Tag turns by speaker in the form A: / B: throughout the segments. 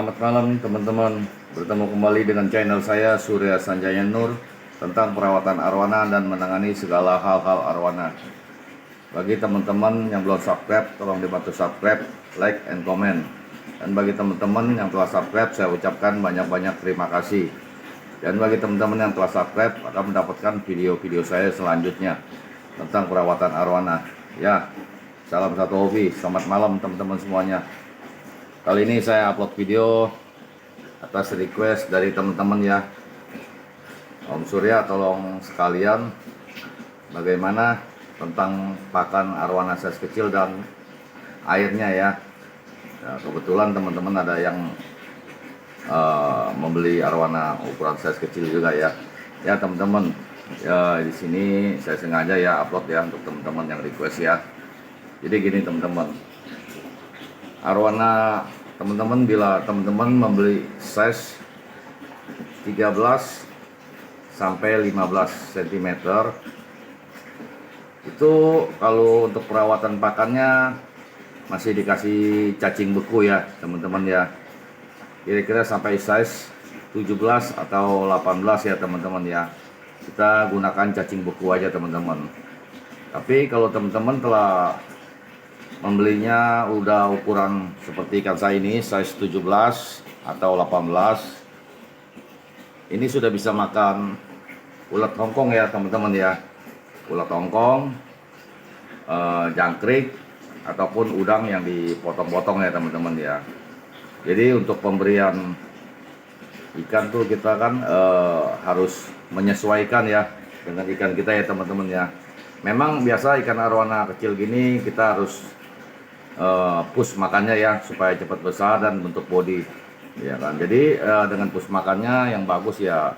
A: Selamat malam teman-teman. Bertemu kembali dengan channel saya Surya Sanjaya Nur tentang perawatan arwana dan menangani segala hal-hal arwana. Bagi teman-teman yang belum subscribe, tolong dibantu subscribe, like, and comment. Dan bagi teman-teman yang telah subscribe, saya ucapkan banyak-banyak terima kasih. Dan bagi teman-teman yang telah subscribe, akan mendapatkan video-video saya selanjutnya tentang perawatan arwana. Ya, salam satu hobi. Selamat malam teman-teman semuanya. Kali ini saya upload video atas request dari teman-teman ya. Om Surya, tolong sekalian bagaimana tentang pakan arwana size kecil dan airnya ya. Kebetulan teman-teman ada yang membeli arwana ukuran size kecil juga ya. Ya teman-teman, ya di sini saya sengaja ya upload ya untuk teman-teman yang request ya. Jadi gini teman-teman, arwana teman-teman, bila teman-teman membeli size 13 sampai 15 cm, itu kalau untuk perawatan pakannya masih dikasih cacing beku ya teman-teman ya. Kira-kira sampai size 17 atau 18 ya teman-teman ya. Kita gunakan cacing beku aja teman-teman. Tapi kalau teman-teman telah membelinya udah ukuran seperti ikan saya ini, size 17 atau 18, ini sudah bisa makan ulat hongkong ya teman-teman ya. Ulat hongkong, jangkrik, ataupun udang yang dipotong-potong ya teman-teman ya. Jadi untuk pemberian ikan tuh kita kan harus menyesuaikan ya dengan ikan kita ya teman-teman ya. Memang biasa ikan arwana kecil gini kita harus push makannya ya supaya cepat besar dan bentuk body ya kan. Jadi dengan push makannya yang bagus ya,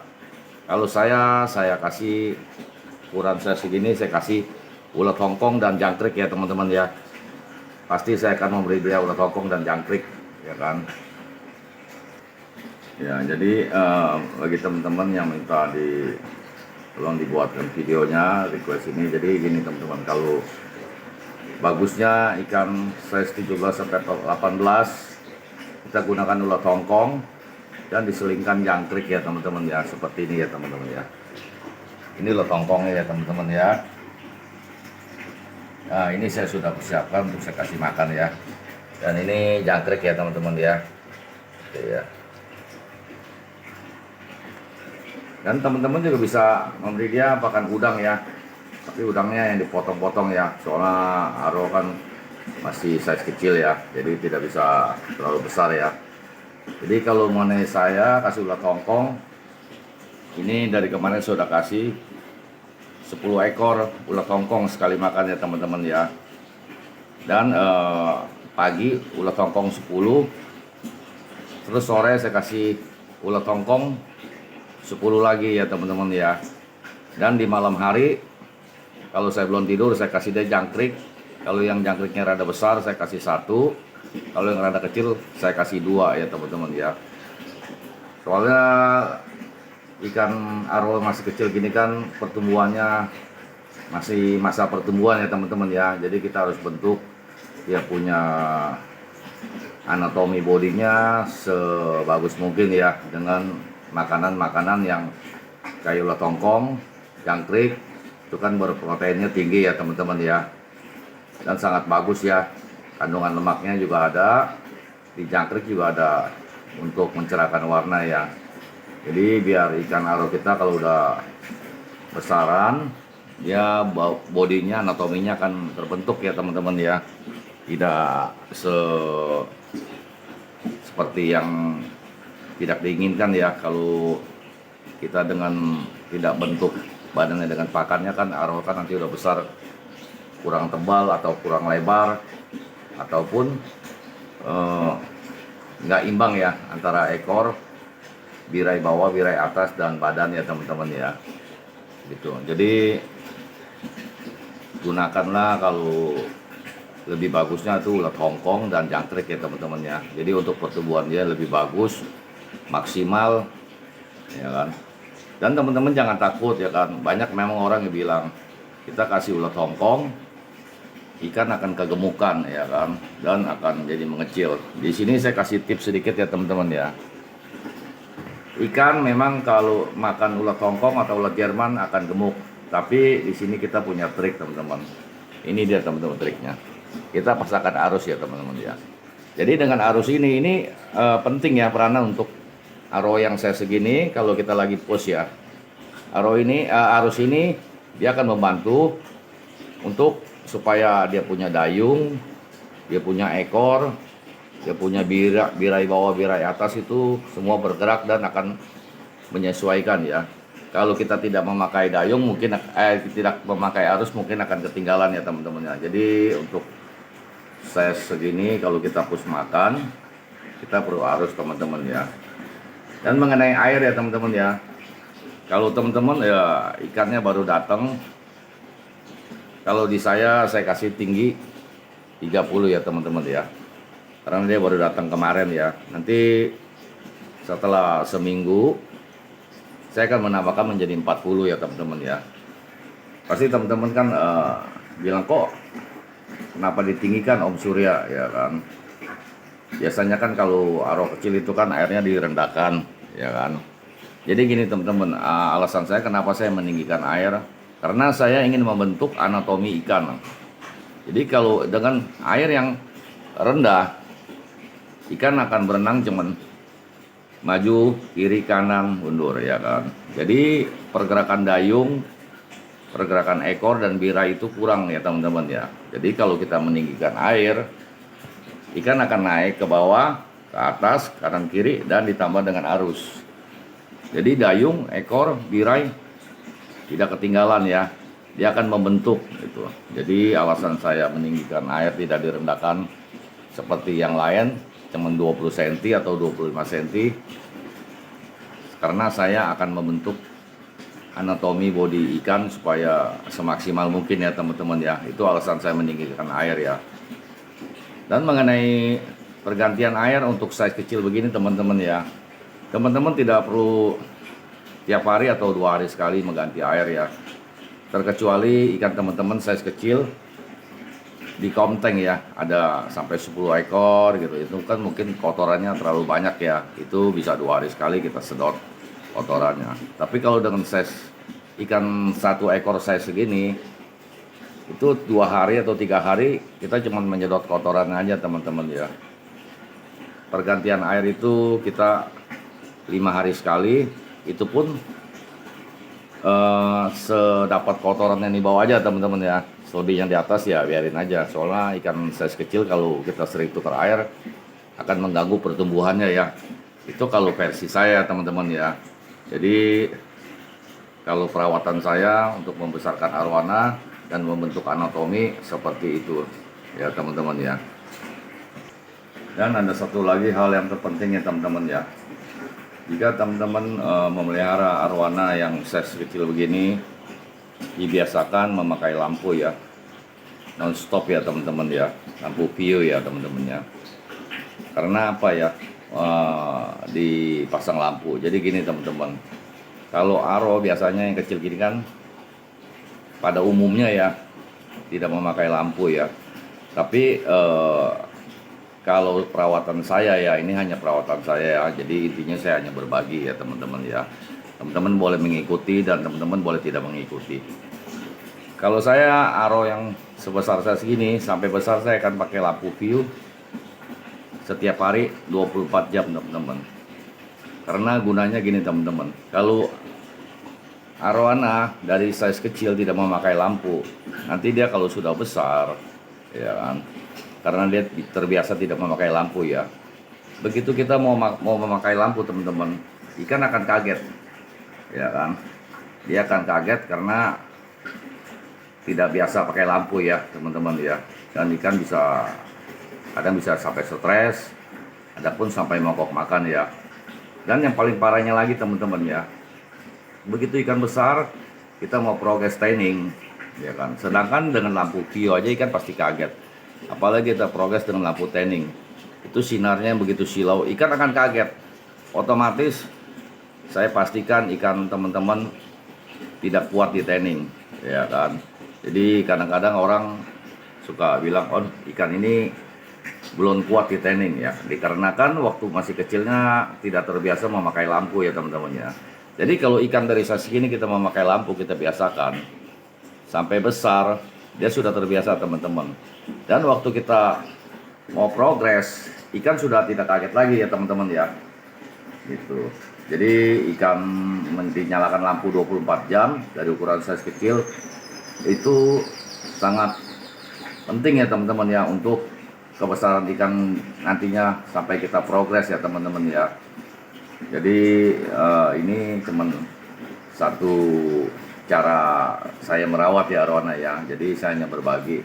A: kalau saya kasih ukuran saya segini, saya kasih ulat hongkong dan jangkrik ya teman-teman ya. Pasti saya akan memberi dia ulat hongkong dan jangkrik ya kan ya. Jadi bagi teman-teman yang minta tolong dibuatkan videonya, request ini. Jadi gini teman-teman, kalau bagusnya ikan size 17 sampai 18 kita gunakan ulat hongkong dan diselingkan jangkrik ya teman-teman ya, seperti ini ya teman-teman ya. Ini ulat hongkongnya ya teman-teman ya. Nah ini saya sudah persiapkan untuk saya kasih makan ya. Dan ini jangkrik ya teman-teman ya. Oke ya. Dan teman-teman juga bisa memberi dia pakan udang ya. Tapi udangnya yang dipotong-potong ya, soalnya aro kan masih size kecil ya, jadi tidak bisa terlalu besar ya. Jadi kalau mengenai saya kasih ulat hongkong, ini dari kemarin sudah kasih 10 ekor ulat hongkong sekali makan ya teman-teman ya. Dan pagi ulat hongkong 10, terus sore saya kasih ulat hongkong 10 lagi ya teman-teman ya. Dan di malam hari kalau saya belum tidur, saya kasih dia jangkrik. Kalau yang jangkriknya rada besar, saya kasih 1. Kalau yang rada kecil, saya kasih 2 ya teman-teman ya. Soalnya ikan aro masih kecil gini kan pertumbuhannya masih masa pertumbuhan ya teman-teman ya. Jadi kita harus bentuk dia punya anatomi bodinya sebagus mungkin ya, dengan makanan-makanan yang kayak ulat hongkong, jangkrik, itu kan berproteinnya tinggi ya teman-teman ya, dan sangat bagus ya, kandungan lemaknya juga ada, di jangkrik juga ada untuk mencerahkan warna ya. Jadi biar ikan aro kita kalau udah besaran ya, bodinya, anatominya akan terbentuk ya teman-teman ya, tidak seperti yang tidak diinginkan ya. Kalau kita dengan tidak bentuk badannya dengan pakannya kan, aro kan nanti udah besar kurang tebal atau kurang lebar, ataupun nggak imbang ya antara ekor, birai bawah, birai atas, dan badan ya teman-teman ya gitu. Jadi gunakanlah kalau lebih bagusnya itu ulat hongkong dan jangkrik ya teman-teman ya. Jadi untuk pertumbuhan dia lebih bagus, maksimal ya kan. Dan teman-teman jangan takut ya kan, banyak memang orang yang bilang kita kasih ulat hongkong ikan akan kegemukan ya kan, dan akan jadi mengecil. Di sini saya kasih tips sedikit ya teman-teman ya. Ikan memang kalau makan ulat Hongkong atau ulat Jerman akan gemuk, tapi di sini kita punya trik teman-teman. Ini dia teman-teman triknya. Kita pasangkan arus ya teman-teman ya. Jadi dengan arus ini penting ya peranan untuk aro yang saya segini. Kalau kita lagi push ya, arus ini dia akan membantu untuk supaya dia punya dayung, dia punya ekor, dia punya birai bawah, birai atas, itu semua bergerak dan akan menyesuaikan ya. Kalau kita tidak memakai dayung mungkin tidak memakai arus mungkin akan ketinggalan ya teman-teman ya. Jadi untuk size segini kalau kita push makan kita perlu arus teman-teman ya. Dan mengenai air ya teman-teman ya, kalau teman-teman ya ikannya baru datang, kalau di saya kasih tinggi 30 ya teman-teman ya, karena dia baru datang kemarin ya. Nanti setelah seminggu saya akan menambahkan menjadi 40 ya teman-teman ya. Pasti teman-teman kan bilang, kok kenapa ditinggikan Om Surya ya kan. Biasanya kan kalau aro kecil itu kan airnya direndahkan ya kan. Jadi gini teman-teman, alasan saya kenapa saya meninggikan air, karena saya ingin membentuk anatomi ikan. Jadi kalau dengan air yang rendah, ikan akan berenang cuman maju, kiri, kanan, mundur ya kan. Jadi pergerakan dayung, pergerakan ekor dan birai itu kurang ya teman-teman ya. Jadi kalau kita meninggikan air, ikan akan naik ke bawah, ke atas, kanan kiri, dan ditambah dengan arus. Jadi dayung, ekor, birai tidak ketinggalan ya. Dia akan membentuk gitu. Jadi alasan saya meninggikan air tidak direndahkan seperti yang lain, cuma 20 cm atau 25 cm. Karena saya akan membentuk anatomi body ikan supaya semaksimal mungkin ya teman-teman ya. Itu alasan saya meninggikan air ya. Dan mengenai pergantian air untuk size kecil begini teman-teman ya, teman-teman tidak perlu tiap hari atau 2 hari sekali mengganti air ya. Terkecuali ikan teman-teman size kecil di komteng ya, ada sampai 10 ekor gitu. Itu kan mungkin kotorannya terlalu banyak ya. Itu bisa 2 hari sekali kita sedot kotorannya. Tapi kalau dengan size ikan 1 ekor size segini, itu 2 hari atau 3 hari kita cuma menyedot kotoran aja teman-teman ya. Pergantian air itu kita 5 hari sekali, itu pun sedapat kotoran yang di bawah aja teman-teman ya. Selebihnya di atas ya biarin aja, soalnya ikan size kecil kalau kita sering tukar air akan mengganggu pertumbuhannya ya. Itu kalau versi saya teman-teman ya. Jadi kalau perawatan saya untuk membesarkan arwana dan membentuk anatomi seperti itu ya teman-teman ya. Dan ada satu lagi hal yang terpenting ya teman-teman ya. Jika teman-teman memelihara arwana yang size kecil begini, dibiasakan memakai lampu ya, non stop ya teman-teman ya, lampu view ya teman-teman ya. Karena apa ya, dipasang lampu. Jadi gini teman-teman, kalau aro biasanya yang kecil gini kan pada umumnya ya tidak memakai lampu ya. Tapi kalau perawatan saya ya, ini hanya perawatan saya ya, jadi intinya saya hanya berbagi ya teman-teman ya. Teman-teman boleh mengikuti dan teman-teman boleh tidak mengikuti. Kalau saya aro yang sebesar saya segini sampai besar, saya akan pakai lampu view setiap hari 24 jam teman-teman. Karena gunanya gini teman-teman, kalau arowana dari size kecil tidak memakai lampu, nanti dia kalau sudah besar ya kan, karena dia terbiasa tidak memakai lampu ya, begitu kita mau memakai lampu teman-teman, ikan akan kaget ya kan. Dia akan kaget karena tidak biasa pakai lampu ya teman-teman ya. Dan ikan bisa kadang bisa sampai stres, ada pun sampai mogok makan ya. Dan yang paling parahnya lagi teman-teman ya, begitu ikan besar kita mau progress training ya kan, sedangkan dengan lampu view aja ikan pasti kaget, apalagi kita progress dengan lampu tanning, itu sinarnya begitu silau, ikan akan kaget. Otomatis saya pastikan ikan teman-teman tidak kuat di tanning ya kan. Jadi kadang-kadang orang suka bilang, oh ikan ini belum kuat di training ya, dikarenakan waktu masih kecilnya tidak terbiasa memakai lampu ya teman-teman ya. Jadi kalau ikan dari size segini kita memakai lampu, kita biasakan sampai besar, dia sudah terbiasa teman-teman. Dan waktu kita mau progres, ikan sudah tidak kaget lagi ya teman-teman ya. Gitu. Jadi ikan dinyalakan lampu 24 jam dari ukuran size kecil itu sangat penting ya teman-teman ya, untuk kebesaran ikan nantinya sampai kita progres ya teman-teman ya. Jadi ini cuman satu cara saya merawat ya arwana ya. Jadi saya hanya berbagi.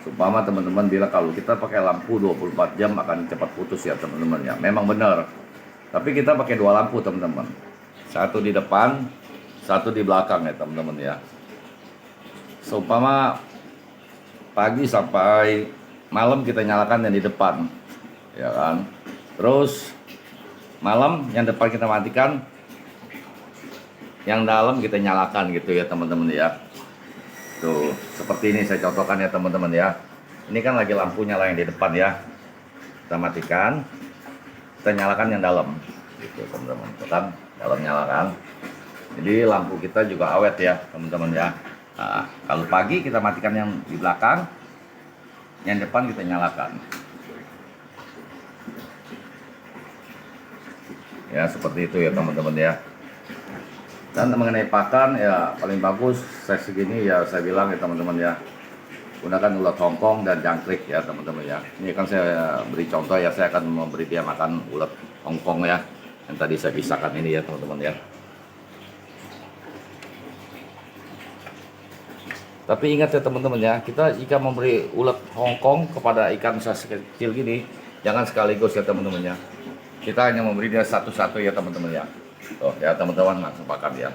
A: Supaya teman-teman bilang kalau kita pakai lampu 24 jam akan cepat putus ya teman-teman ya. Memang benar. Tapi kita pakai dua lampu teman-teman. Satu di depan, satu di belakang ya teman-teman ya. Seumpama pagi sampai malam kita nyalakan yang di depan, ya kan. Terus malam yang depan kita matikan, yang dalam kita nyalakan gitu ya teman-teman ya. Tuh seperti ini saya contohkan ya teman-teman ya. Ini kan lagi lampu nyala yang di depan ya. Kita matikan, kita nyalakan yang dalam gitu teman-teman. Kan dalam nyalakan. Jadi lampu kita juga awet ya teman-teman ya. Nah, kalau pagi kita matikan yang di belakang, yang depan kita nyalakan. Ya seperti itu ya teman-teman ya. Dan mengenai pakan ya paling bagus size segini ya saya bilang ya teman-teman ya, gunakan ulat Hongkong dan jangkrik ya teman-teman ya. Ini kan saya beri contoh ya, saya akan memberi dia makan ulat Hongkong ya, yang tadi saya pisahkan ini ya teman-teman ya. Tapi ingat ya teman-teman ya, kita jika memberi ulat Hongkong kepada ikan size kecil gini, jangan sekaligus ya teman-teman ya. Kita hanya memberi dia satu-satu ya teman-teman ya. Tuh ya teman-teman, langsung makan ya.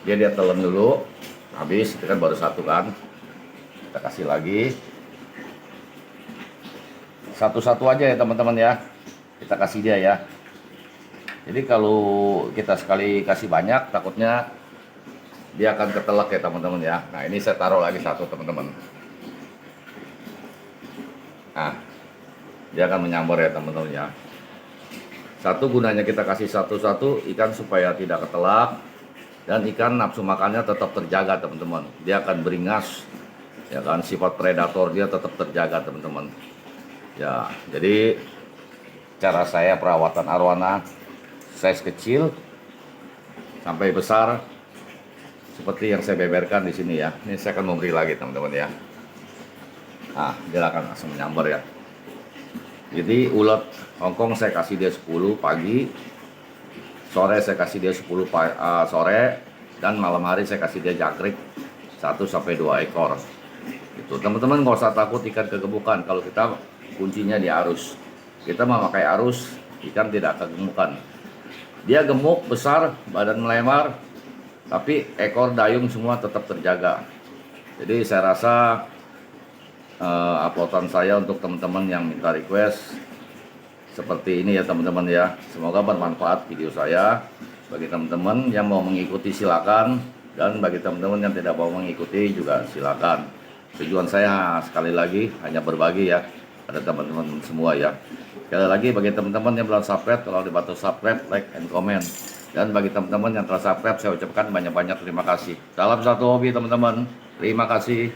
A: Dia telan dulu, habis itu kan baru satu kan. Kita kasih lagi satu-satu aja ya teman-teman ya, kita kasih dia ya. Jadi kalau kita sekali kasih banyak takutnya dia akan ketelak ya teman-teman ya. Nah ini saya taruh lagi satu teman-teman. Nah dia akan menyambar ya teman-teman ya. Satu gunanya kita kasih satu-satu ikan supaya tidak ketelak, dan ikan nafsu makannya tetap terjaga teman-teman. Dia akan beringas ya kan, sifat predator dia tetap terjaga teman-teman ya. Jadi cara saya perawatan arwana size kecil sampai besar seperti yang saya beberkan di sini ya. Ini saya akan memberi lagi teman-teman ya. Nah dia akan langsung menyambar ya. Jadi ulat Hongkong saya kasih dia 10 pagi, sore saya kasih dia 10 sore, dan malam hari saya kasih dia jangkrik 1-2 ekor. Itu teman-teman nggak usah takut ikan kegemukan kalau kita kuncinya di arus. Kita memakai arus, ikan tidak kegemukan. Dia gemuk besar, badan melebar, tapi ekor dayung semua tetap terjaga. Jadi saya rasa uploadan saya untuk teman-teman yang minta request seperti ini ya teman-teman ya. Semoga bermanfaat video saya. Bagi teman-teman yang mau mengikuti silakan, dan bagi teman-teman yang tidak mau mengikuti juga silakan. Tujuan saya sekali lagi hanya berbagi ya pada teman-teman semua ya. Sekali lagi bagi teman-teman yang belum subscribe, kalau dibantu subscribe, like, and comment. Dan bagi teman-teman yang telah subscribe, saya ucapkan banyak-banyak terima kasih. Salam satu hobi teman-teman. Terima kasih.